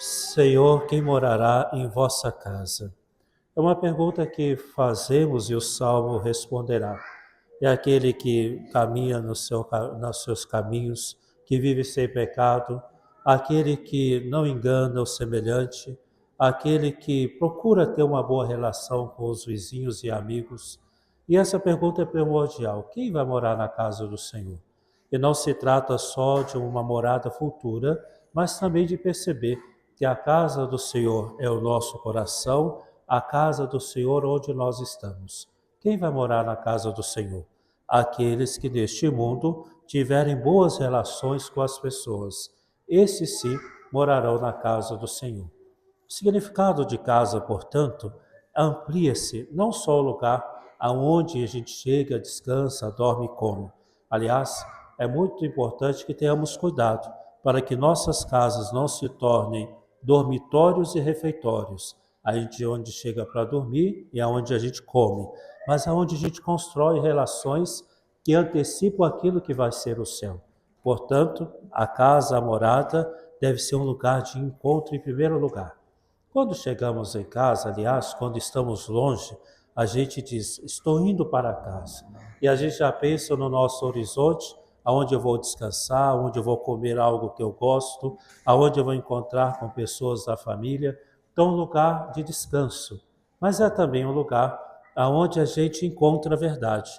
Senhor, quem morará em vossa casa? É uma pergunta que fazemos e o Salmo responderá. É aquele que caminha nos seus caminhos, que vive sem pecado, aquele que não engana o semelhante, aquele que procura ter uma boa relação com os vizinhos e amigos. E essa pergunta é primordial: quem vai morar na casa do Senhor? E não se trata só de uma morada futura, mas também de perceber que a casa do Senhor é o nosso coração, a casa do Senhor onde nós estamos. Quem vai morar na casa do Senhor? Aqueles que neste mundo tiverem boas relações com as pessoas. Esses sim morarão na casa do Senhor. O significado de casa, portanto, amplia-se não só o lugar aonde a gente chega, descansa, dorme e come. Aliás, é muito importante que tenhamos cuidado para que nossas casas não se tornem dormitórios e refeitórios, onde chega para dormir e aonde a gente come, mas aonde a gente constrói relações que antecipam aquilo que vai ser o céu. Portanto, a casa, a morada, deve ser um lugar de encontro em primeiro lugar. Quando chegamos em casa, aliás, quando estamos longe, a gente diz: estou indo para casa. E a gente já pensa no nosso horizonte, aonde eu vou descansar, aonde eu vou comer algo que eu gosto, aonde eu vou encontrar com pessoas da família. Então, um lugar de descanso. Mas é também um lugar aonde a gente encontra a verdade.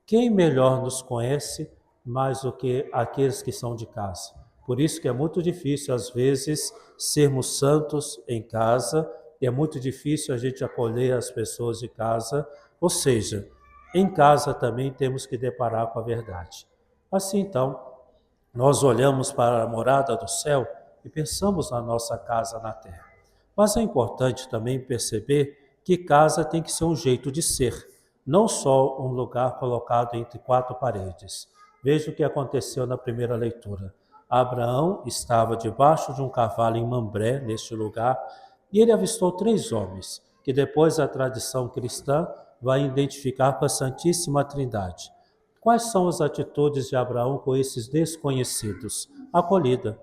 Quem melhor nos conhece mais do que aqueles que são de casa? Por isso que é muito difícil, às vezes, sermos santos em casa, e é muito difícil a gente acolher as pessoas de casa, ou seja, em casa também temos que deparar com a verdade. Assim, então, nós olhamos para a morada do céu e pensamos na nossa casa na terra. Mas é importante também perceber que casa tem que ser um jeito de ser, não só um lugar colocado entre quatro paredes. Veja o que aconteceu na primeira leitura. Abraão estava debaixo de um cavalo em Mambré, neste lugar, e ele avistou três homens, que depois a tradição cristã vai identificar com a Santíssima Trindade. Quais são as atitudes de Abraão com esses desconhecidos? Acolhida.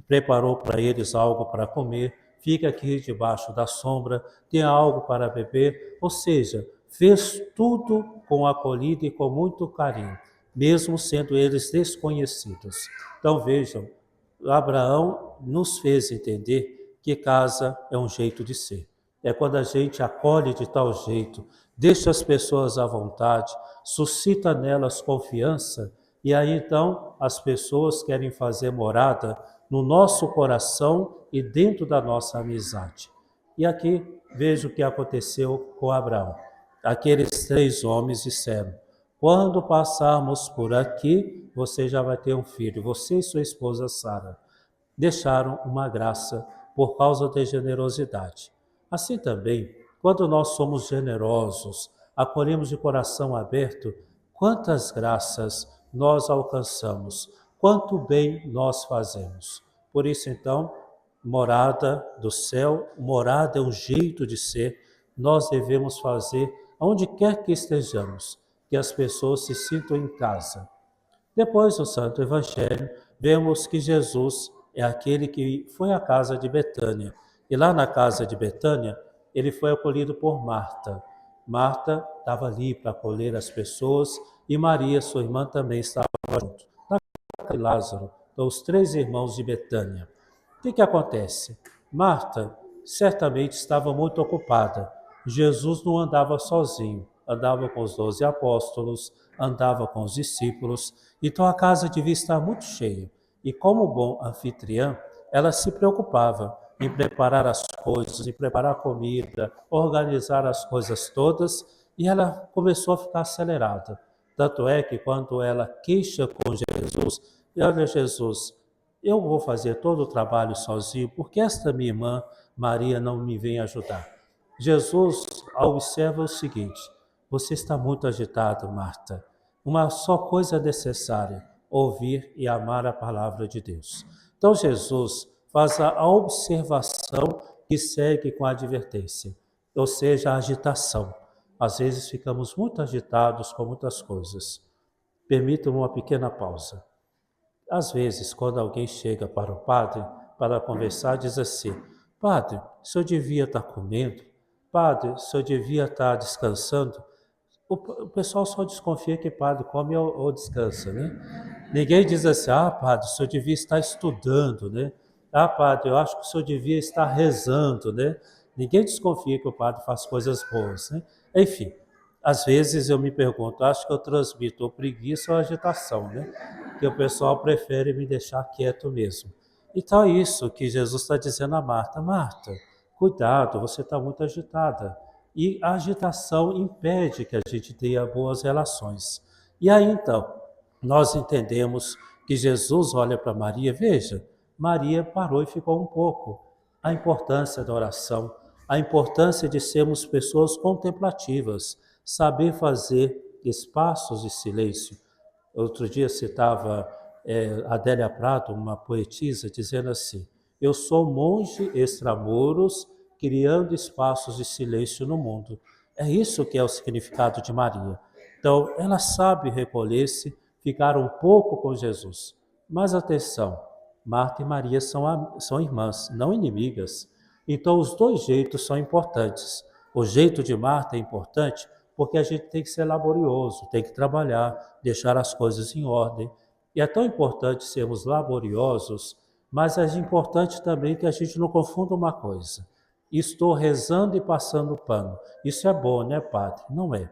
Preparou para eles algo para comer, fica aqui debaixo da sombra, tem algo para beber, ou seja, fez tudo com acolhida e com muito carinho, mesmo sendo eles desconhecidos. Então vejam, Abraão nos fez entender que casa é um jeito de ser. É quando a gente acolhe de tal jeito, deixa as pessoas à vontade, suscita nelas confiança, e aí então as pessoas querem fazer morada no nosso coração e dentro da nossa amizade. E aqui veja o que aconteceu com Abraão. Aqueles três homens disseram: quando passarmos por aqui, você já vai ter um filho, você e sua esposa Sara. Deixaram uma graça por causa da generosidade. Assim também, quando nós somos generosos, acolhemos de coração aberto, quantas graças nós alcançamos, quanto bem nós fazemos. Por isso, então, morada do céu, morada é um jeito de ser, nós devemos fazer aonde quer que estejamos, que as pessoas se sintam em casa. Depois do Santo Evangelho, vemos que Jesus é aquele que foi à casa de Betânia. E lá na casa de Betânia, ele foi acolhido por Marta. Marta estava ali para acolher as pessoas e Maria, sua irmã, também estava junto. Na casa de Lázaro, então, os três irmãos de Betânia. O que acontece? Marta certamente estava muito ocupada. Jesus não andava sozinho, andava com os 12 apóstolos, andava com os discípulos, então a casa devia estar muito cheia. E como bom anfitriã, ela se preocupava em preparar as coisas, em preparar a comida, organizar as coisas todas, e ela começou a ficar acelerada. Tanto é que quando ela queixa com Jesus, e olha Jesus, eu vou fazer todo o trabalho sozinho, porque esta minha irmã Maria não me vem ajudar. Jesus observa o seguinte: você está muito agitada, Marta. Uma só coisa é necessária: ouvir e amar a palavra de Deus. Então Jesus faz a observação que segue com a advertência, ou seja, a agitação. Às vezes ficamos muito agitados com muitas coisas. Permitam uma pequena pausa. Às vezes, quando alguém chega para o padre, para conversar, diz assim: Padre, o senhor devia estar comendo? Padre, o senhor devia estar descansando? O pessoal só desconfia que padre come ou descansa, né? Ninguém diz assim: ah, padre, o senhor devia estar estudando, né? Ah, padre, eu acho que o senhor devia estar rezando, né? Ninguém desconfia que o padre faz coisas boas, né? Enfim, às vezes eu me pergunto, acho que eu transmito ou preguiça ou agitação, né? Que o pessoal prefere me deixar quieto mesmo. Então é isso que Jesus está dizendo a Marta: Marta, cuidado, você está muito agitada. E a agitação impede que a gente tenha boas relações. E aí então, nós entendemos que Jesus olha para Maria, veja, Maria parou e ficou um pouco. A importância da oração, a importância de sermos pessoas contemplativas, saber fazer espaços de silêncio. Outro dia citava Adélia Prado, uma poetisa, dizendo assim: eu sou monge extramuros, criando espaços de silêncio no mundo. É isso que é o significado de Maria. Então, ela sabe recolher-se, ficar um pouco com Jesus. Mas atenção, Marta e Maria são irmãs, não inimigas. Então, os dois jeitos são importantes. O jeito de Marta é importante porque a gente tem que ser laborioso, tem que trabalhar, deixar as coisas em ordem. E é tão importante sermos laboriosos, mas é importante também que a gente não confunda uma coisa. Estou rezando e passando pano. Isso é bom, né, padre? Não é.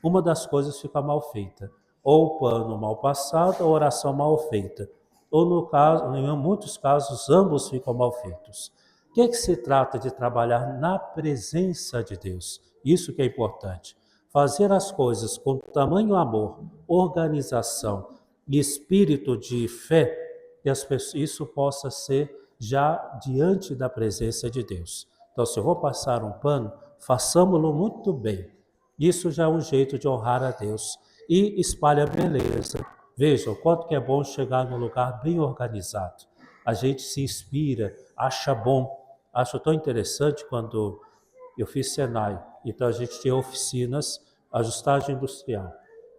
Uma das coisas fica mal feita. Ou o pano mal passado, ou a oração mal feita. Ou, no caso, em muitos casos, ambos ficam mal feitos. O que é que se trata de trabalhar na presença de Deus? Isso que é importante. Fazer as coisas com tamanho amor, organização e espírito de fé, que isso possa ser já diante da presença de Deus. Então, se eu vou passar um pano, façamo-lo muito bem. Isso já é um jeito de honrar a Deus. E espalha beleza. Veja o quanto que é bom chegar num lugar bem organizado. A gente se inspira, acha bom. Acho tão interessante quando eu fiz Senai. Então a gente tinha oficinas, ajustagem industrial.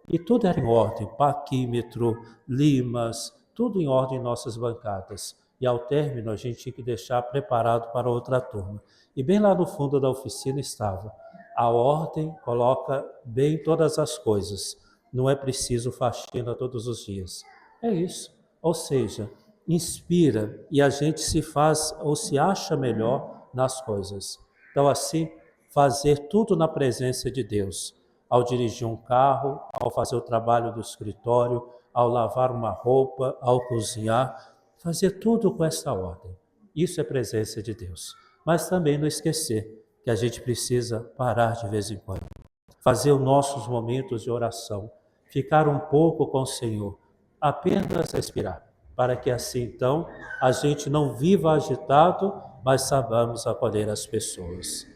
E tudo era em ordem, paquímetro, limas, tudo em ordem em nossas bancadas. E ao término a gente tinha que deixar preparado para outra turma. E bem lá no fundo da oficina estava: a ordem coloca bem todas as coisas. Não é preciso faxina todos os dias. É isso. Ou seja, inspira e a gente se faz ou se acha melhor nas coisas. Então, assim, fazer tudo na presença de Deus. Ao dirigir um carro, ao fazer o trabalho do escritório, ao lavar uma roupa, ao cozinhar, fazer tudo com esta ordem. Isso é presença de Deus. Mas também não esquecer que a gente precisa parar de vez em quando, fazer os nossos momentos de oração, ficar um pouco com o Senhor, apenas respirar, para que assim então a gente não viva agitado, mas saibamos acolher as pessoas.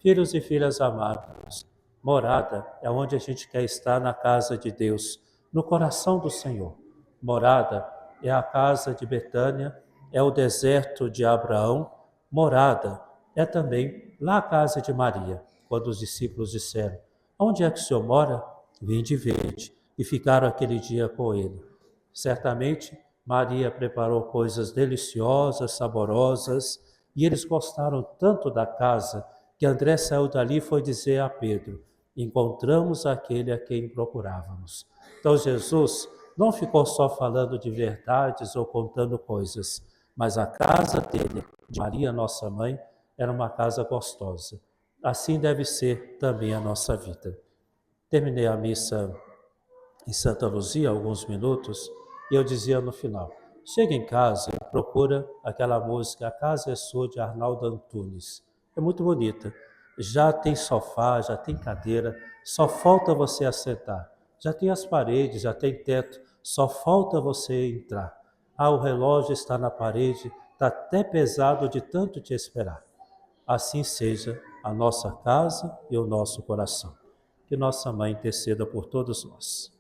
Filhos e filhas amados, morada é onde a gente quer estar, na casa de Deus, no coração do Senhor. Morada é a casa de Betânia, é o deserto de Abraão. Morada é também lá a casa de Maria, quando os discípulos disseram: onde é que o Senhor mora? Vinde verde. E ficaram aquele dia com ele. Certamente Maria preparou coisas deliciosas, saborosas, e eles gostaram tanto da casa que André saiu dali e foi dizer a Pedro: encontramos aquele a quem procurávamos. Então Jesus não ficou só falando de verdades ou contando coisas, mas a casa dele, de Maria, nossa mãe, era uma casa gostosa. Assim deve ser também a nossa vida. Terminei a missa em Santa Luzia, alguns minutos, e eu dizia no final: chega em casa e procura aquela música A Casa é Sua, de Arnaldo Antunes. É muito bonita. Já tem sofá, já tem cadeira, só falta você assentar. Já tem as paredes, já tem teto, só falta você entrar. Ah, o relógio está na parede, está até pesado de tanto te esperar. Assim seja a nossa casa e o nosso coração. Que nossa Mãe interceda por todos nós.